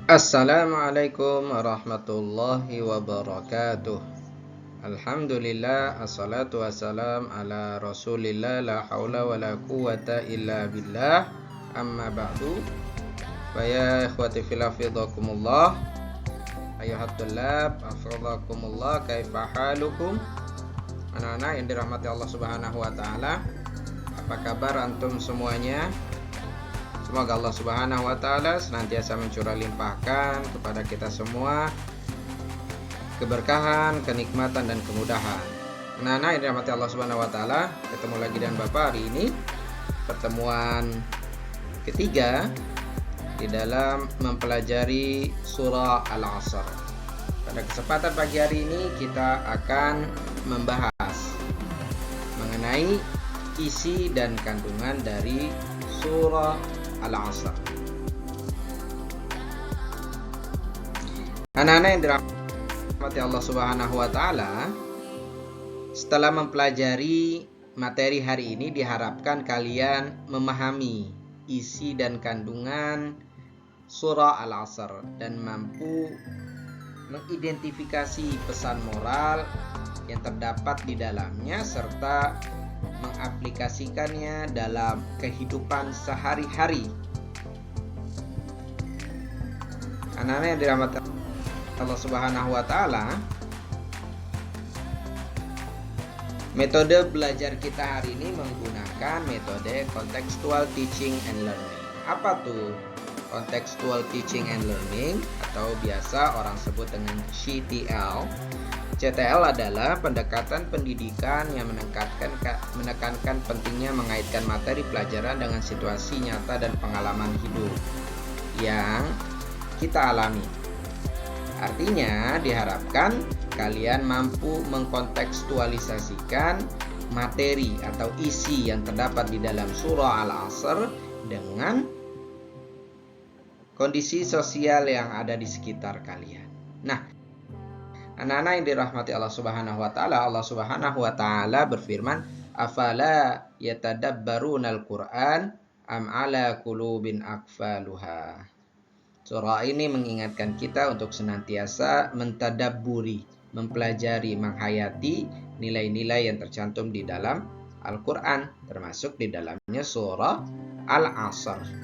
Assalamualaikum warahmatullahi wabarakatuh. Alhamdulillah, assalatu wassalam ala rasulillah, la hawla wa la quwata illa billah, amma ba'du. Faya ikhwati fillah fidhakumullah, ayuhat tullab afidhakumullah, kaifa halukum. Anak-anak yang dirahmati Allah subhanahu wa ta'ala, apa kabar antum semuanya? Semoga Allah subhanahu wa ta'ala senantiasa mencurah limpahkan kepada kita semua keberkahan, kenikmatan, dan kemudahan. Nah, yang dirahmati Allah subhanahu wa ta'ala, ketemu lagi dengan Bapak hari ini, pertemuan ketiga di dalam mempelajari surah Al-Asr. Pada kesempatan pagi hari ini kita akan membahas mengenai isi dan kandungan dari surah Al-Asr. Anak-anak yang dirahmati Allah subhanahu wa ta'ala, setelah mempelajari materi hari ini diharapkan kalian memahami isi dan kandungan surah Al-Asr dan mampu mengidentifikasi pesan moral yang terdapat di dalamnya serta mengaplikasikannya dalam kehidupan sehari-hari. Anak-anak yang dirahmati Allah subhanahu wa ta'ala, metode belajar kita hari ini menggunakan metode contextual teaching and learning. Apa tuh contextual teaching and learning, atau biasa orang sebut dengan CTL? CTL adalah pendekatan pendidikan yang menekankan pentingnya mengaitkan materi pelajaran dengan situasi nyata dan pengalaman hidup yang kita alami. Artinya diharapkan kalian mampu mengkontekstualisasikan materi atau isi yang terdapat di dalam surah Al-Asr dengan kondisi sosial yang ada di sekitar kalian. Nah, anak-anak yang dirahmati Allah subhanahu wa ta'ala, Allah subhanahu wa ta'ala berfirman, afala yatadabbarunal Qur'an am ala qulubin aqfaluha. Surah ini mengingatkan kita untuk senantiasa mentadabburi, mempelajari, menghayati nilai-nilai yang tercantum di dalam Al-Quran, termasuk di dalamnya surah Al-Asr.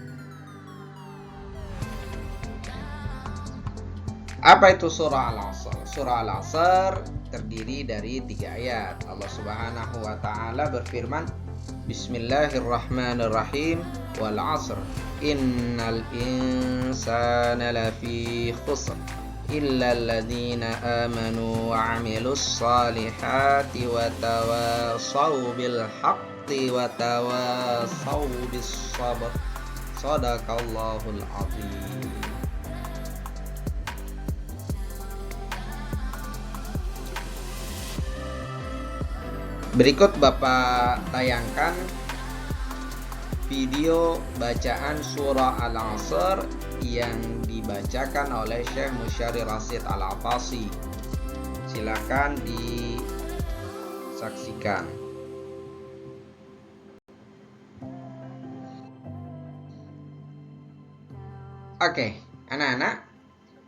Apa itu surah Al-Asr? Surah Al-Asr terdiri dari 3 ayat. Allah subhanahu wa ta'ala berfirman, Bismillahirrahmanirrahim, wal 'asr innal insana lafi khusr illa alladhina amanu wa 'amilus salihati wa tawasaw bil haqqi wa tawasaw bis sabr. Shadaqallahul 'azim. Berikut Bapak tayangkan video bacaan surah Al-Asr yang dibacakan oleh Syekh Musyari Rasid Al-Afasi. Silakan disaksikan. Oke, anak-anak,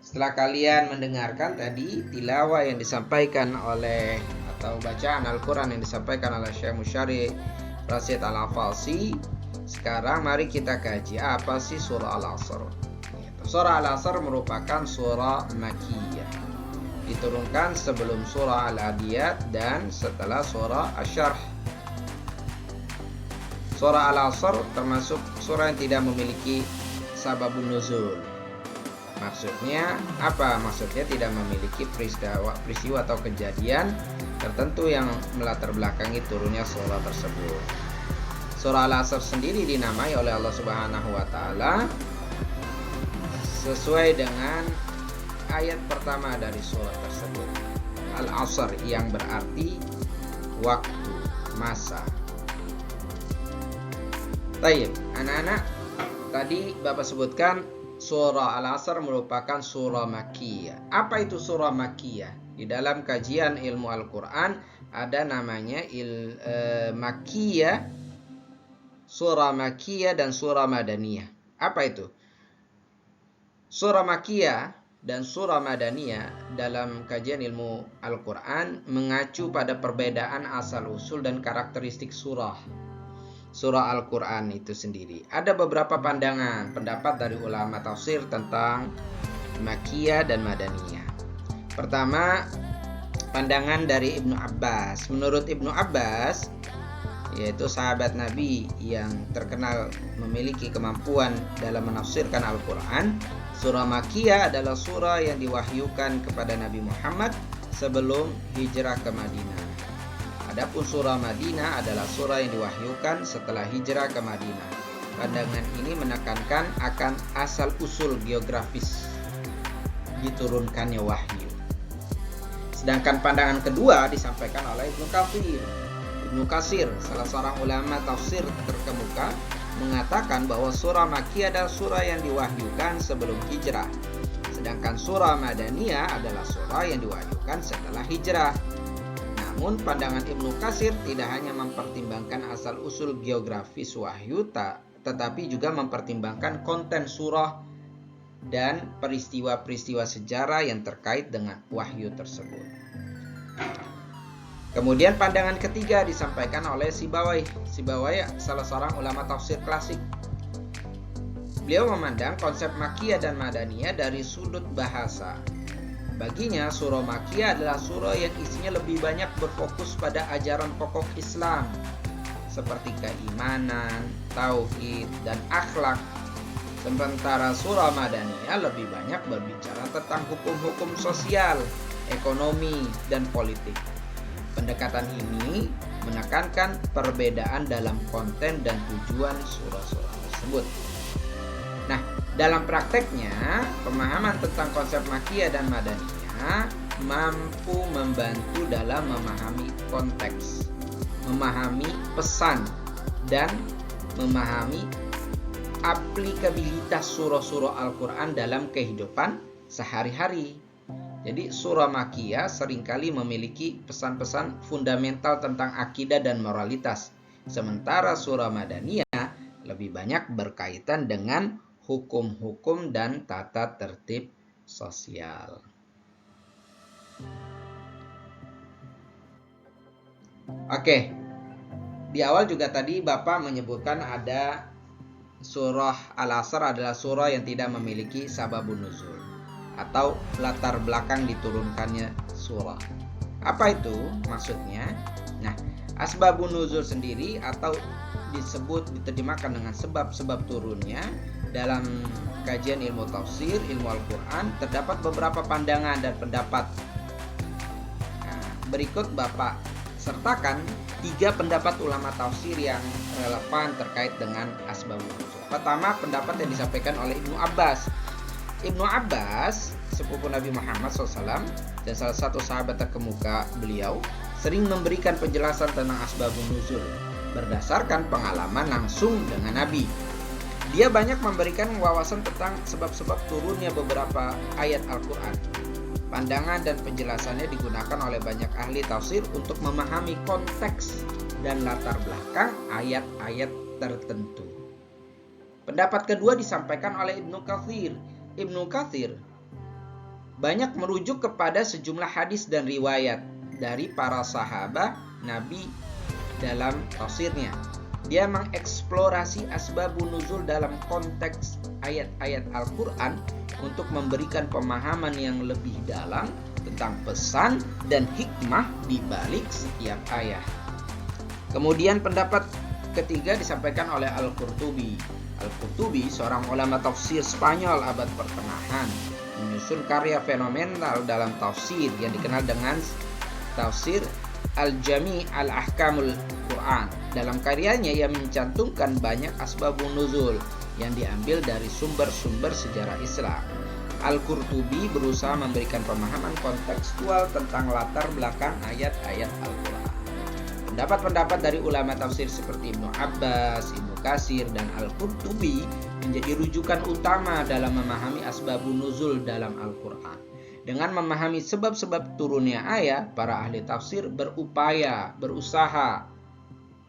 setelah kalian mendengarkan tadi tilawah yang disampaikan oleh atau bacaan Al-Quran yang disampaikan oleh Syekh Musyari Rasid Al-Afasi, sekarang mari kita kaji apa sih surah Al-Asr. Surah Al-Asr merupakan surah Makkiyah, diturunkan sebelum surah Al-Adiyat dan setelah surah Asy-Syarh. Surah Al-Asr termasuk surah yang tidak memiliki sababun nuzul. Maksudnya apa? Maksudnya tidak memiliki peristiwa atau kejadian tertentu yang melatar belakangi turunnya surah tersebut. Surah Al-Asr sendiri dinamai oleh Allah subhanahu wa ta'ala sesuai dengan ayat pertama dari surah tersebut, Al-Asr, yang berarti waktu, masa. Baik, anak-anak, tadi Bapak sebutkan surah Al-Asr merupakan surah Makkiyah. Apa itu surah Makkiyah? Di dalam kajian ilmu Al-Quran ada namanya Makkiyah, surah Makkiyah dan surah Madaniyah. Apa itu? Surah Makkiyah dan surah Madaniyah dalam kajian ilmu Al-Quran mengacu pada perbedaan asal-usul dan karakteristik surah Al-Quran itu sendiri. Ada beberapa pendapat dari ulama tafsir tentang Makkiyah dan Madaniyah. Pertama, pandangan dari Ibnu Abbas. Menurut Ibnu Abbas, yaitu sahabat Nabi yang terkenal memiliki kemampuan dalam menafsirkan Al-Quran, surah Makkiyah adalah surah yang diwahyukan kepada Nabi Muhammad sebelum hijrah ke Madinah. Adapun surah Madinah adalah surah yang diwahyukan setelah hijrah ke Madinah. Pandangan ini menekankan akan asal-usul geografis diturunkannya wahyu. Sedangkan pandangan kedua disampaikan oleh Ibnu Katsir. Ibnu Katsir, salah seorang ulama tafsir terkemuka, mengatakan bahwa surah Makkiyah adalah surah yang diwahyukan sebelum hijrah. Sedangkan surah Madaniyah adalah surah yang diwahyukan setelah hijrah. Namun pandangan Ibnu Katsir tidak hanya mempertimbangkan asal-usul geografis wahyu, tetapi juga mempertimbangkan konten surah dan peristiwa-peristiwa sejarah yang terkait dengan wahyu tersebut. Kemudian pandangan ketiga disampaikan oleh Sibawayh. Sibawayh salah seorang ulama tafsir klasik. Beliau memandang konsep Makkiyah dan Madaniyah dari sudut bahasa. Baginya surah Makkiyah adalah surah yang isinya lebih banyak berfokus pada ajaran pokok Islam seperti keimanan, tauhid, dan akhlak. Sementara surah Madaniyah lebih banyak berbicara tentang hukum-hukum sosial, ekonomi, dan politik. Pendekatan ini menekankan perbedaan dalam konten dan tujuan surah-surah tersebut. Nah, dalam prakteknya, pemahaman tentang konsep Makkiyah dan Madaniyah mampu membantu dalam memahami konteks, memahami pesan, dan memahami aplikabilitas surah-surah Al-Quran dalam kehidupan sehari-hari. Jadi surah Makkiyah seringkali memiliki pesan-pesan fundamental tentang akidah dan moralitas. Sementara surah Madaniyah lebih banyak berkaitan dengan hukum-hukum dan tata tertib sosial. Oke, di awal juga tadi Bapak menyebutkan ada surah Al-Asr adalah surah yang tidak memiliki sababun nuzul atau latar belakang diturunkannya surah. Apa itu maksudnya? Nah, asbabun nuzul sendiri atau diterjemahkan dengan sebab-sebab turunnya dalam kajian ilmu tafsir, ilmu Al-Quran terdapat beberapa pandangan dan pendapat. Nah, berikut Bapak sertakan 3 pendapat ulama tafsir yang relevan terkait dengan asbabun nuzul. Pertama, pendapat yang disampaikan oleh Ibnu Abbas. Ibnu Abbas, sepupu Nabi Muhammad SAW dan salah satu sahabat terkemuka beliau, sering memberikan penjelasan tentang asbabun nuzul berdasarkan pengalaman langsung dengan Nabi. Dia banyak memberikan wawasan tentang sebab-sebab turunnya beberapa ayat Al-Quran. Pandangan dan penjelasannya digunakan oleh banyak ahli tafsir untuk memahami konteks dan latar belakang ayat-ayat tertentu. Pendapat kedua disampaikan oleh Ibnu Katsir. Ibnu Katsir banyak merujuk kepada sejumlah hadis dan riwayat dari para sahabat Nabi dalam tafsirnya. Dia mengeksplorasi asbabun nuzul dalam konteks ayat-ayat Al-Quran untuk memberikan pemahaman yang lebih dalam tentang pesan dan hikmah di balik setiap ayat. Kemudian pendapat ketiga disampaikan oleh Al-Qurtubi. Al-Qurtubi, seorang ulama tafsir Spanyol abad pertengahan, menyusun karya fenomenal dalam tafsir yang dikenal dengan tafsir Al-Jami' Al-Ahkamul Quran. Dalam karyanya ia mencantumkan banyak asbabun nuzul yang diambil dari sumber-sumber sejarah Islam. Al-Qurtubi berusaha memberikan pemahaman kontekstual tentang latar belakang ayat-ayat Al-Quran. Pendapat-pendapat dari ulama tafsir seperti Ibnu Abbas, Ibnu Katsir, dan Al-Qurtubi menjadi rujukan utama dalam memahami asbabun nuzul dalam Al-Quran. Dengan memahami sebab-sebab turunnya ayat, para ahli tafsir berusaha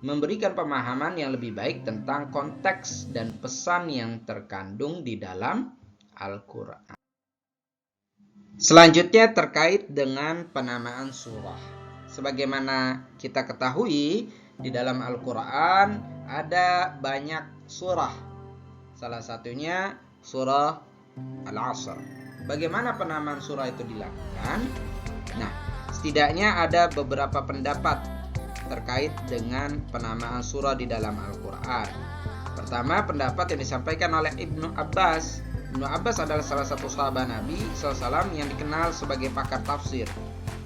memberikan pemahaman yang lebih baik tentang konteks dan pesan yang terkandung di dalam Al-Quran. Selanjutnya terkait dengan penamaan surah. Sebagaimana kita ketahui, di dalam Al-Quran ada banyak surah. Salah satunya surah Al-Asr. Bagaimana penamaan surah itu dilakukan? Nah, setidaknya ada beberapa pendapat terkait dengan penamaan surah di dalam Al-Quran. Pertama, pendapat yang disampaikan oleh Ibnu Abbas. Ibnu Abbas adalah salah satu sahabat Nabi SAW yang dikenal sebagai pakar tafsir.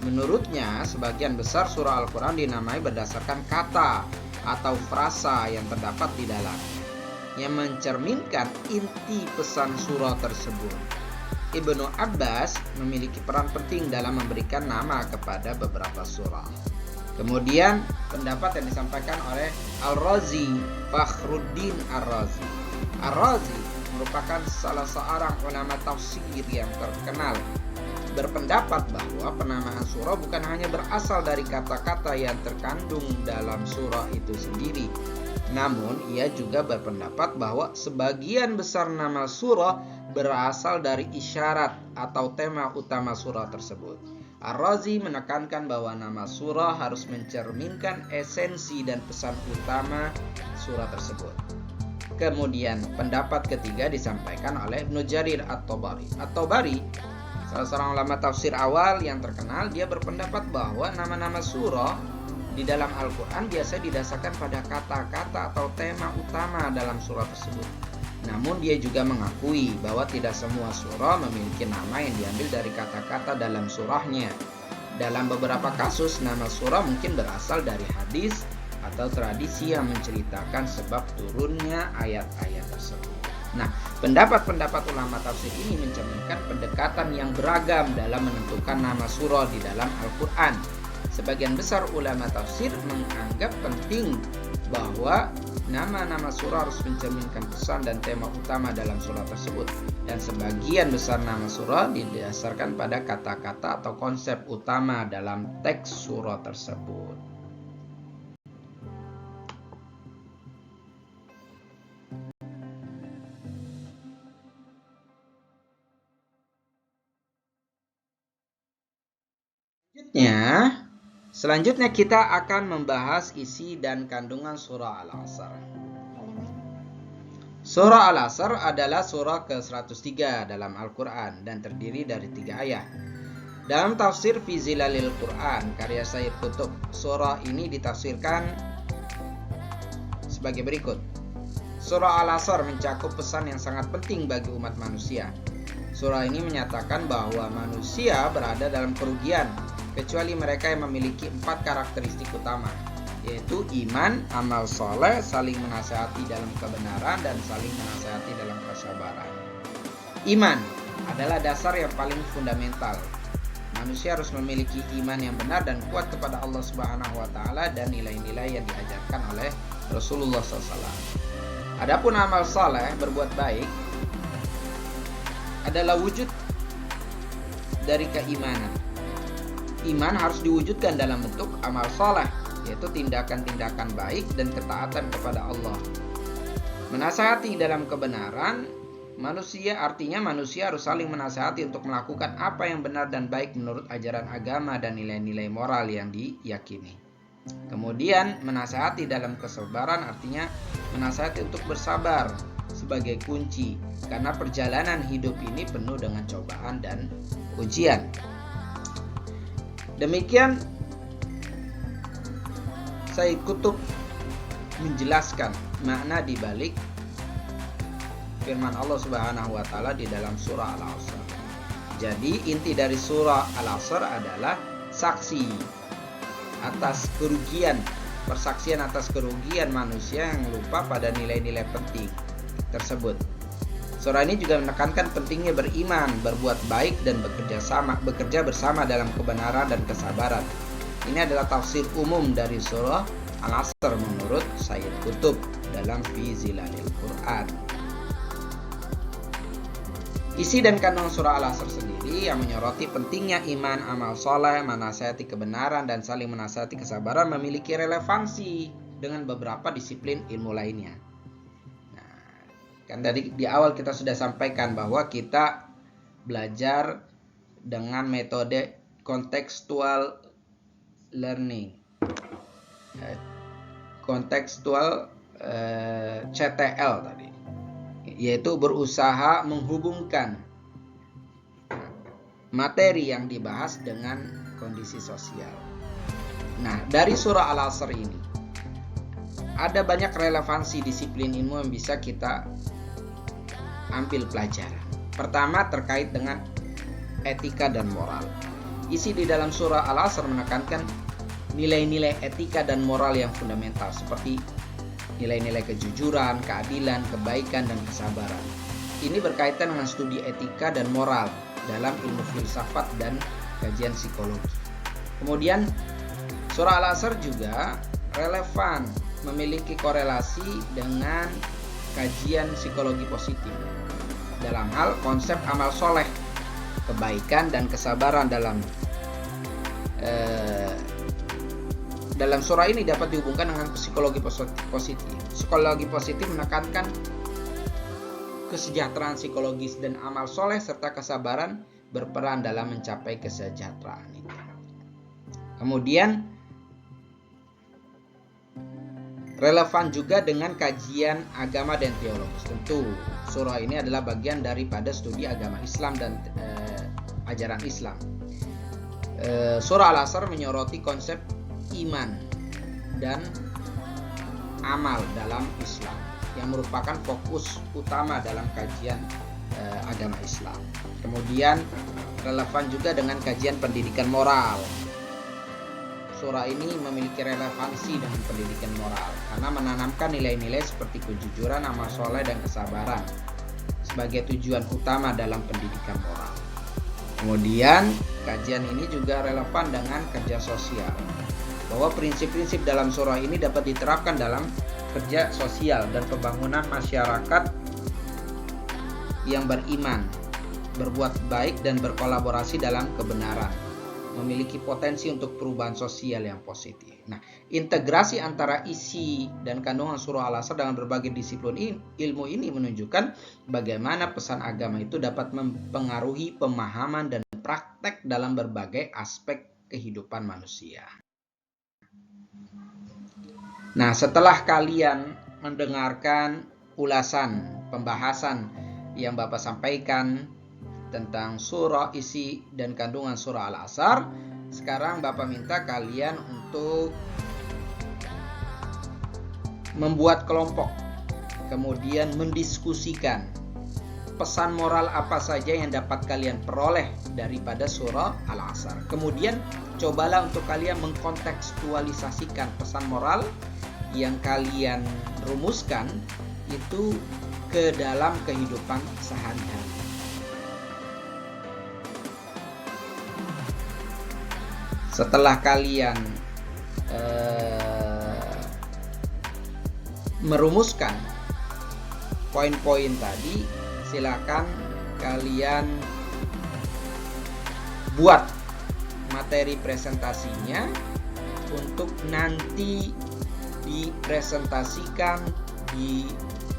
Menurutnya, sebagian besar surah Al-Quran dinamai berdasarkan kata atau frasa yang terdapat di dalam, yang mencerminkan inti pesan surah tersebut. Ibnu Abbas memiliki peran penting dalam memberikan nama kepada beberapa surah. Kemudian pendapat yang disampaikan oleh Al-Razi, Fakhruddin Ar-Razi. Ar-Razi merupakan salah seorang ulama tafsir yang terkenal, berpendapat bahwa penamaan surah bukan hanya berasal dari kata-kata yang terkandung dalam surah itu sendiri. Namun, ia juga berpendapat bahwa sebagian besar nama surah berasal dari isyarat atau tema utama surah tersebut. Ar-Razi menekankan bahwa nama surah harus mencerminkan esensi dan pesan utama surah tersebut. Kemudian pendapat ketiga disampaikan oleh Ibnu Jarir At-Tabari. At-Tabari, salah seorang ulama tafsir awal yang terkenal, dia berpendapat bahwa nama-nama surah di dalam Al-Quran biasa didasarkan pada kata-kata atau tema utama dalam surah tersebut. Namun dia juga mengakui bahwa tidak semua surah memiliki nama yang diambil dari kata-kata dalam surahnya. Dalam beberapa kasus, nama surah mungkin berasal dari hadis atau tradisi yang menceritakan sebab turunnya ayat-ayat tersebut. Nah, pendapat-pendapat ulama tafsir ini mencerminkan pendekatan yang beragam dalam menentukan nama surah di dalam Al-Quran. Sebagian besar ulama tafsir menganggap penting bahwa nama-nama surah harus mencerminkan pesan dan tema utama dalam surah tersebut. Dan sebagian besar nama surah didasarkan pada kata-kata atau konsep utama dalam teks surah tersebut. Selanjutnya kita akan membahas isi dan kandungan surah Al-Asr. Surah Al-Asr adalah surah ke-103 dalam Al-Quran dan terdiri dari 3 ayat. Dalam tafsir Fi Zilalil Quran karya Sayyid Qutb, surah ini ditafsirkan sebagai berikut. Surah Al-Asr mencakup pesan yang sangat penting bagi umat manusia. Surah ini menyatakan bahwa manusia berada dalam kerugian kecuali mereka yang memiliki 4 karakteristik utama, yaitu iman, amal soleh, saling menasihati dalam kebenaran, dan saling menasihati dalam kesabaran. Iman adalah dasar yang paling fundamental. Manusia harus memiliki iman yang benar dan kuat kepada Allah Subhanahu wa Ta'ala dan nilai-nilai yang diajarkan oleh Rasulullah SAW. Adapun amal soleh, berbuat baik, adalah wujud dari keimanan. Iman harus diwujudkan dalam bentuk amal soleh, yaitu tindakan-tindakan baik dan ketaatan kepada Allah. Menasihati dalam kebenaran, artinya manusia harus saling menasihati untuk melakukan apa yang benar dan baik menurut ajaran agama dan nilai-nilai moral yang diyakini. Kemudian menasihati dalam kesabaran artinya menasihati untuk bersabar sebagai kunci, karena perjalanan hidup ini penuh dengan cobaan dan ujian. Demikian Sayyid Qutb menjelaskan makna dibalik firman Allah Subhanahu wa Ta'ala di dalam surah Al-Asr. Jadi inti dari surah Al-Asr adalah persaksian atas kerugian manusia yang lupa pada nilai-nilai penting tersebut. Surah ini juga menekankan pentingnya beriman, berbuat baik, dan bekerja bersama dalam kebenaran dan kesabaran. Ini adalah tafsir umum dari surah Al-Asr menurut Sayyid Qutb dalam Fi Zilalil Quran. Isi dan kandungan surah Al-Asr sendiri yang menyoroti pentingnya iman, amal soleh, menasihati kebenaran, dan saling menasihati kesabaran memiliki relevansi dengan beberapa disiplin ilmu lainnya. Kan tadi di awal kita sudah sampaikan bahwa kita belajar dengan metode contextual learning, contextual CTL tadi, yaitu berusaha menghubungkan materi yang dibahas dengan kondisi sosial. Nah, dari surah Al-Asr ini ada banyak relevansi disiplin ilmu yang bisa kita ambil pelajaran. Pertama, terkait dengan etika dan moral. Isi di dalam surah Al-Asr menekankan nilai-nilai etika dan moral yang fundamental, seperti nilai-nilai kejujuran, keadilan, kebaikan, dan kesabaran. Ini berkaitan dengan studi etika dan moral dalam ilmu filsafat dan kajian psikologi. Kemudian surah Al-Asr juga relevan, memiliki korelasi dengan kajian psikologi positif dalam hal konsep amal soleh, kebaikan, dan kesabaran. Dalam surah ini dapat dihubungkan dengan psikologi positif. Psikologi positif menekankan kesejahteraan psikologis dan amal soleh serta kesabaran berperan dalam mencapai kesejahteraan itu. Kemudian relevan juga dengan kajian agama dan teologis. Tentu surah ini adalah bagian daripada studi agama Islam dan ajaran Islam. Surah Al-Asr menyoroti konsep iman dan amal dalam Islam yang merupakan fokus utama dalam kajian agama Islam. Kemudian relevan juga dengan kajian pendidikan moral. Surah ini memiliki relevansi dengan pendidikan moral karena menanamkan nilai-nilai seperti kejujuran, amal soleh, dan kesabaran sebagai tujuan utama dalam pendidikan moral. Kemudian kajian ini juga relevan dengan kerja sosial, bahwa prinsip-prinsip dalam surah ini dapat diterapkan dalam kerja sosial dan pembangunan masyarakat yang beriman, berbuat baik, dan berkolaborasi dalam kebenaran, memiliki potensi untuk perubahan sosial yang positif. Nah, integrasi antara isi dan kandungan surah Al-Asr dengan berbagai disiplin ilmu ini menunjukkan bagaimana pesan agama itu dapat mempengaruhi pemahaman dan praktek dalam berbagai aspek kehidupan manusia. Nah, setelah kalian mendengarkan ulasan pembahasan yang Bapak sampaikan tentang surah, isi dan kandungan surah Al-Asr, sekarang Bapak minta kalian untuk membuat kelompok, kemudian mendiskusikan pesan moral apa saja yang dapat kalian peroleh daripada surah Al-Asr. Kemudian cobalah untuk kalian mengkontekstualisasikan pesan moral yang kalian rumuskan itu ke dalam kehidupan sehari-hari. Setelah kalian merumuskan poin-poin tadi, silakan kalian buat materi presentasinya untuk nanti dipresentasikan di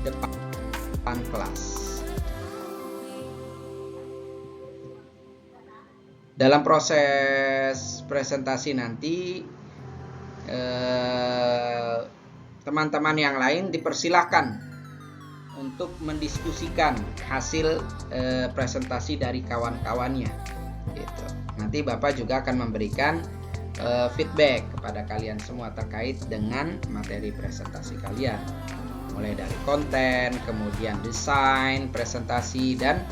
depan kelas. Dalam proses presentasi nanti teman-teman yang lain dipersilahkan untuk mendiskusikan hasil presentasi dari kawan-kawannya. Gitu. Nanti Bapak juga akan memberikan feedback kepada kalian semua terkait dengan materi presentasi kalian, mulai dari konten, kemudian desain presentasi, dan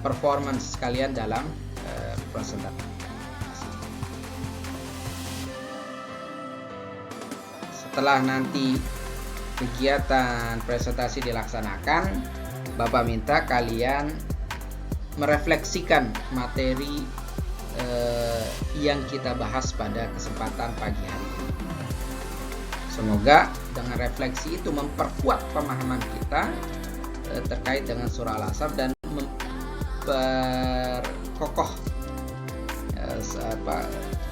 performance kalian dalam presentasi. Setelah nanti kegiatan presentasi dilaksanakan, Bapak minta kalian merefleksikan materi yang kita bahas pada kesempatan pagi hari ini. Semoga dengan refleksi itu memperkuat pemahaman kita terkait dengan surah Al-Asr dan memperkokoh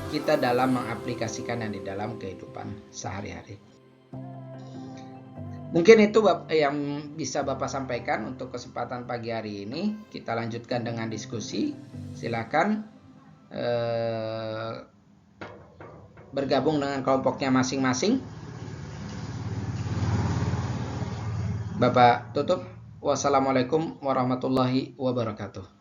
kita dalam mengaplikasikannya di dalam kehidupan sehari-hari. Mungkin itu yang bisa Bapak sampaikan untuk kesempatan pagi hari ini. Kita lanjutkan dengan diskusi. Silakan bergabung dengan kelompoknya masing-masing. Bapak tutup. Wassalamualaikum warahmatullahi wabarakatuh.